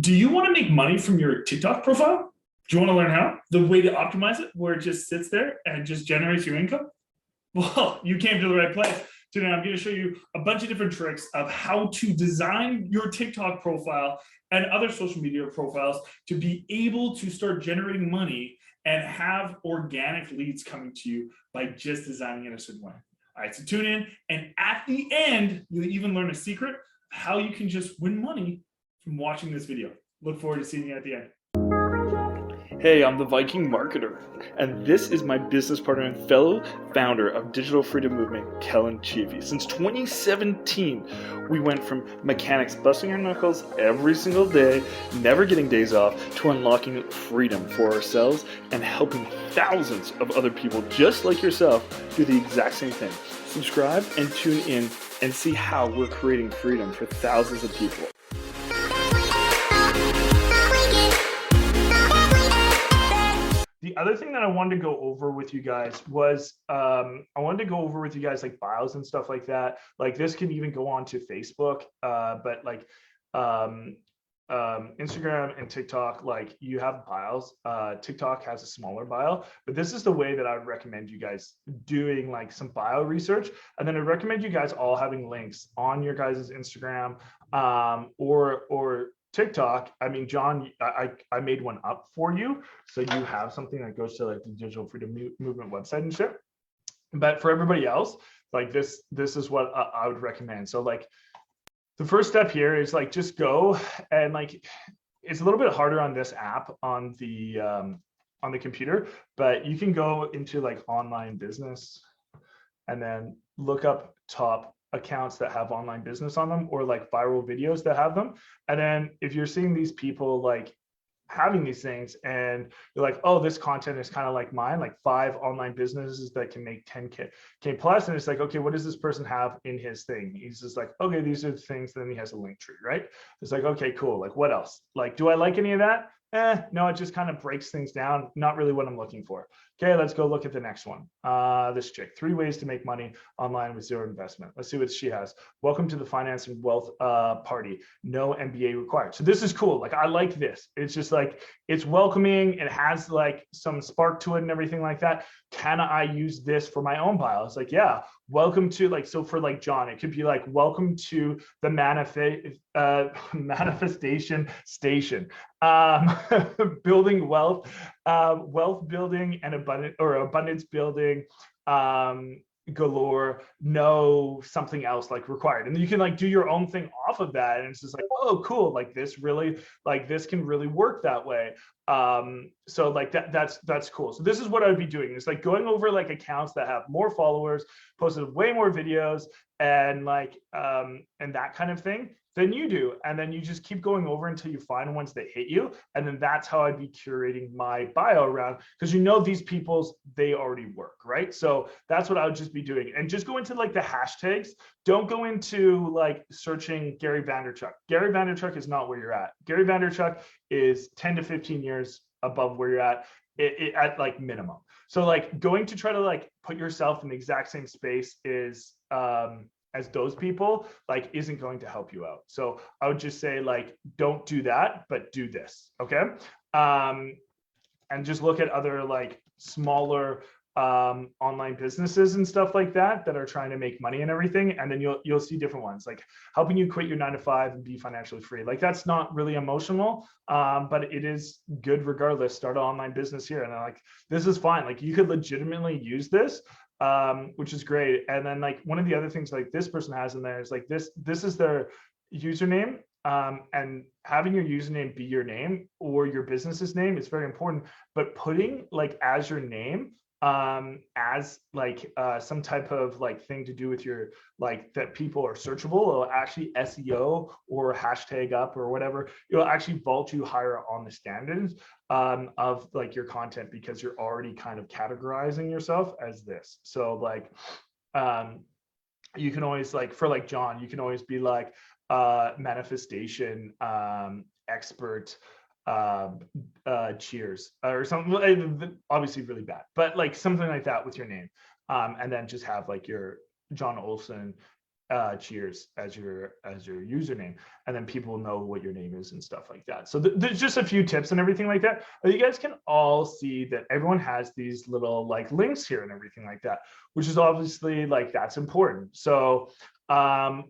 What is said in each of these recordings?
Do you want to make money from your TikTok profile? Do you want to learn how? The way to optimize it, where it just sits there and just generates your income? Well, you came to the right place. Today, I'm going to show you a bunch of different tricks of how to design your TikTok profile and other social media profiles to be able to start generating money and have organic leads coming to you by just designing it a certain way. All right, so tune in. And at the end, you'll even learn a secret how you can just win money from watching this video. Look forward to seeing you at the end. Hey, I'm the Viking Marketer, and this is my business partner and fellow founder of Digital Freedom Movement, Kellen Chivy. Since 2017, we went from mechanics busting our knuckles every single day, never getting days off, to unlocking freedom for ourselves and helping thousands of other people just like yourself do the exact same thing. Subscribe and tune in and see how we're creating freedom for thousands of people. The other thing that I wanted to go over with you guys was like bios and stuff like that. Like this can even go on to Facebook, but like Instagram and TikTok, like you have bios. TikTok has a smaller bio, but this is the way that I would recommend you guys doing like some bio research. And then I'd recommend you guys all having links on your guys' Instagram or TikTok. I mean, John, I made one up for you, so you have something that goes to like the Digital Freedom Movement website and shit. But for everybody else, like this is what I would recommend. So like the first step here is like just go and like it's a little bit harder on this app on the computer, but you can go into like online business and then look up top accounts that have online business on them or like viral videos that have them. And then if you're seeing these people like having these things and you're like, oh, this content is kind of like mine, like 5 online businesses that can make 10K plus. And it's like, okay, what does this person have in his thing? He's just like, okay, these are the things. Then he has a link tree, right? It's like, okay, cool. Like what else? Like, do I like any of that? No, it just kind of breaks things down. Not really what I'm looking for. Okay, let's go look at the next one. This chick, 3 ways to make money online with 0 investment. Let's see what she has. Welcome to the finance and wealth party. No MBA required. So this is cool. Like I like this. It's just like, it's welcoming. It has like some spark to it and everything like that. Can I use this for my own bio? It's like, yeah, welcome to like, so for like John, it could be like, welcome to the manifestation station. Building wealth, wealth building and abundance building, galore, no something else like required. And then you can like do your own thing off of that. And it's just like, oh, cool. Like this really, like this can really work that way. So like that's cool. So this is what I would be doing. It's like going over like accounts that have more followers, posted way more videos and like, and that kind of thing than you do. And then you just keep going over until you find ones that hit you. And then that's how I'd be curating my bio around, because you know these people's, they already work, right? So that's what I would just be doing. And just go into like the hashtags. Don't go into like searching Gary Vaynerchuk. Gary Vaynerchuk is not where you're at. Gary Vaynerchuk is 10 to 15 years above where you're at, at like minimum. So like going to try to like put yourself in the exact same space is, as those people, like isn't going to help you out. So I would just say like, don't do that, but do this, okay? And just look at other like smaller online businesses and stuff like that that are trying to make money and everything. And then you'll see different ones like helping you quit your 9-to-5 and be financially free. Like that's not really emotional, but it is good regardless. Start an online business here. And like, this is fine. Like you could legitimately use this, which is great. And then like one of the other things like this person has in there is like this is their username, and having your username be your name or your business's name is very important, but putting like as your name, as like some type of like thing to do with your like that people are searchable or actually SEO or hashtag up or whatever, it'll actually vault you higher on the standards of like your content, because you're already kind of categorizing yourself as this. So like you can always like for like John, you can always be like manifestation expert cheers or something, obviously really bad, but like something like that with your name, and then just have like your John Olson cheers as your username, and then people will know what your name is and stuff like that. So there's just a few tips and everything like that. But you guys can all see that everyone has these little like links here and everything like that, which is obviously like that's important. So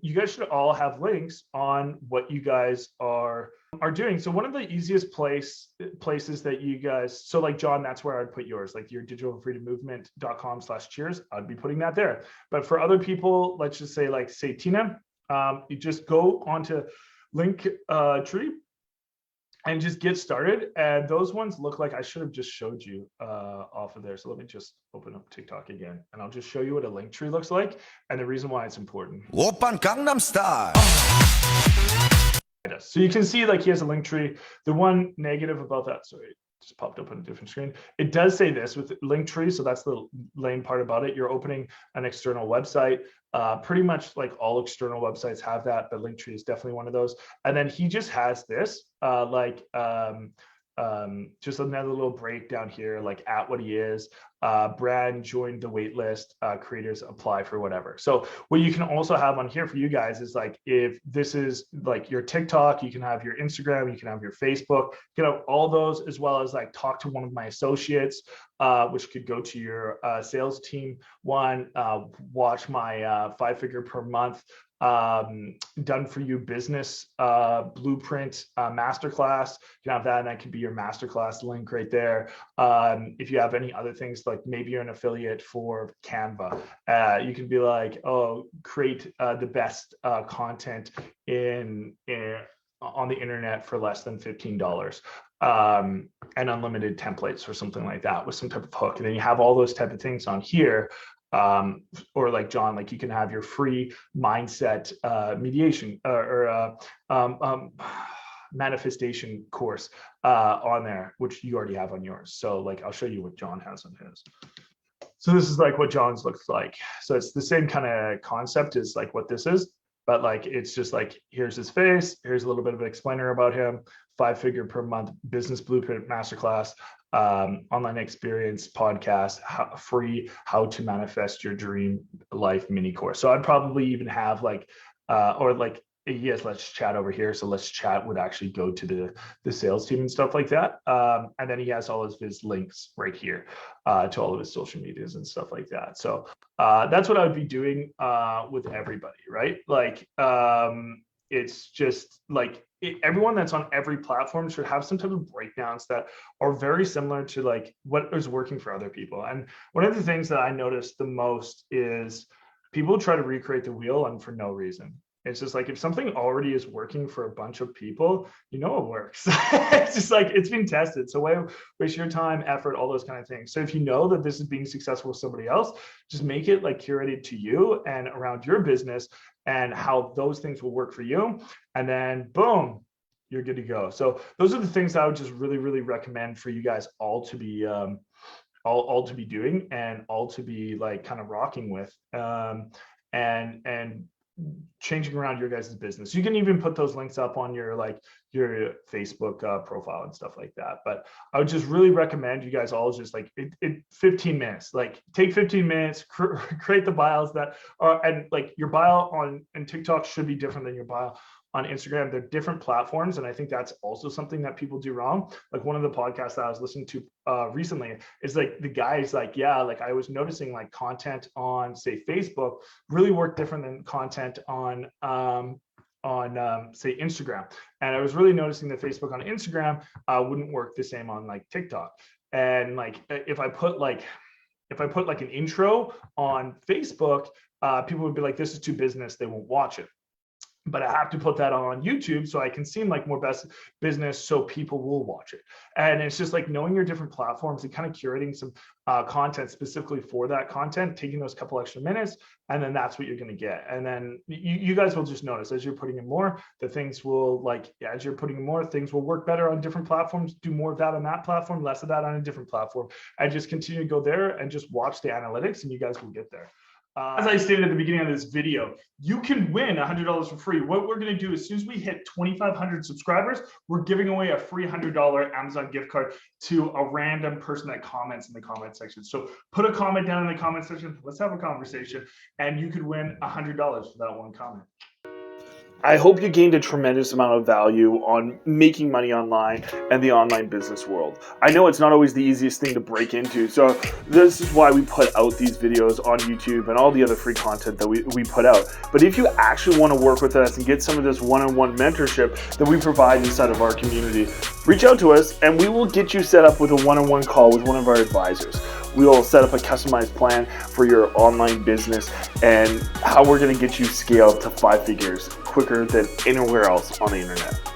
you guys should all have links on what you guys are doing. So one of the easiest places that you guys, so like John, that's where I'd put yours, like your digitalfreedommovement.com/cheers. I'd be putting that there. But for other people, let's just say like say Tina, you just go onto Linktree and just get started. And those ones look like I should have just showed you off of there. So let me just open up TikTok again, and I'll just show you what a link tree looks like and the reason why it's important. Oppan Gangnam Style. So you can see like he has a link tree. The one negative about that, sorry, just popped up on a different screen. It does say this with Linktree, so that's the lame part about it. You're opening an external website. Pretty much like all external websites have that, but Linktree is definitely one of those. And then he just has this, just another little breakdown here, like at what he is, brand joined the wait list, creators apply for whatever. So what you can also have on here for you guys is like, if this is like your TikTok, you can have your Instagram, you can have your Facebook, you can have all those, as well as like talk to one of my associates, which could go to your sales team one, watch my 5-figure per month done for you business blueprint masterclass. You can have that, and that could be your masterclass link right there. If you have any other things, like maybe you're an affiliate for Canva, you can be like, oh, create the best content on the internet for less than $15. And unlimited templates or something like that with some type of hook. And then you have all those type of things on here. Or like John, like you can have your free mindset mediation or manifestation course on there, which you already have on yours. So like I'll show you what John has on his. So this is like what John's looks like. So it's the same kind of concept as like what this is, but like it's just like, here's his face, here's a little bit of an explainer about him, 5-figure per month business blueprint masterclass, online experience podcast, free how to manifest your dream life mini course. So I'd probably even have like or like, yes, let's chat over here. So let's chat would actually go to the sales team and stuff like that. And then he has all of his links right here to all of his social medias and stuff like that. So that's what I would be doing with everybody, right? Like it's just like everyone that's on every platform should have some type of breakdowns that are very similar to like what is working for other people. And one of the things that I noticed the most is people try to recreate the wheel and for no reason. It's just like, if something already is working for a bunch of people, you know it works. It's just like, it's been tested. So why waste your time, effort, all those kind of things. So if you know that this is being successful with somebody else, just make it like curated to you and around your business and how those things will work for you. And then boom, you're good to go. So those are the things that I would just really, really recommend for you guys all to be all to be doing and all to be like kind of rocking with and changing around your guys' business. You can even put those links up on your like your Facebook profile and stuff like that. But I would just really recommend you guys all just like 15 minutes, like take 15 minutes, create the bios that are, and like your bio on TikTok should be different than your bio on Instagram. They're different platforms. And I think that's also something that people do wrong. Like one of the podcasts that I was listening to recently is like the guy's like, yeah, like I was noticing like content on say Facebook really worked different than content on say Instagram. And I was really noticing that Facebook on Instagram wouldn't work the same on like TikTok. And like if I put like an intro on Facebook, people would be like, this is too business, they won't watch it. But I have to put that on YouTube so I can seem like more best business so people will watch it. And it's just like knowing your different platforms and kind of curating some content specifically for that content, taking those couple extra minutes, and then that's what you're going to get. And then you guys will just notice as you're putting in more, the things will like, as you're putting in more, things will work better on different platforms, do more of that on that platform, less of that on a different platform. And just continue to go there and just watch the analytics and you guys will get there. As I stated at the beginning of this video, you can win $100 for free. What we're going to do as soon as we hit 2,500 subscribers, we're giving away a free $100 Amazon gift card to a random person that comments in the comment section. So put a comment down in the comment section. Let's have a conversation, and you could win $100 for that one comment. I hope you gained a tremendous amount of value on making money online and the online business world. I know it's not always the easiest thing to break into, so this is why we put out these videos on YouTube and all the other free content that we put out. But if you actually want to work with us and get some of this one-on-one mentorship that we provide inside of our community, reach out to us and we will get you set up with a one-on-one call with one of our advisors. We will set up a customized plan for your online business and how we're going to get you scaled to 5 figures quicker than anywhere else on the internet.